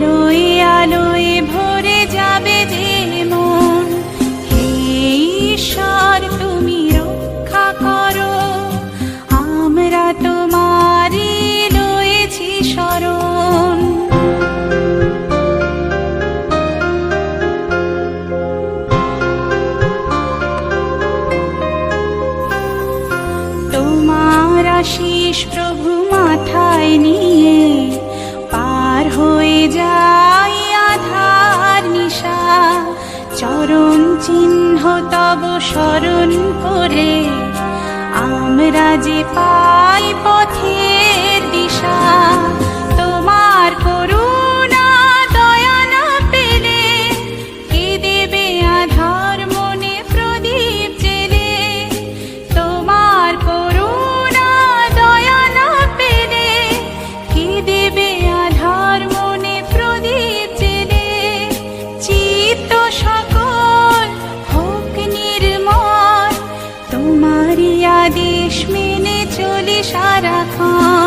আলোয় আলোয় ভরে যাবে যে মন। হে ঈশ্বর তুমি রক্ষা করো, আমরা তোমারই লয়েছি শরণ। তোমার আশিস প্রভু মাথায় নিয়ে পার হয়ে যাই আধার নিশা। চরণ চিহ্ন তব স্মরণ করে আমরা যে পাই পথের দিশা। তোমার করুণা দয়া না পেলে কে দেবে আধার মনে প্রদীপ জেলে। তোমার করুণা দয়া না পেলে কে দেবে আধার মনে প্রদীপ জেলে। চিত্ত সকল হোক নির্মল, তোমারই আদেশ মেনে চলি সারাক্ষণ।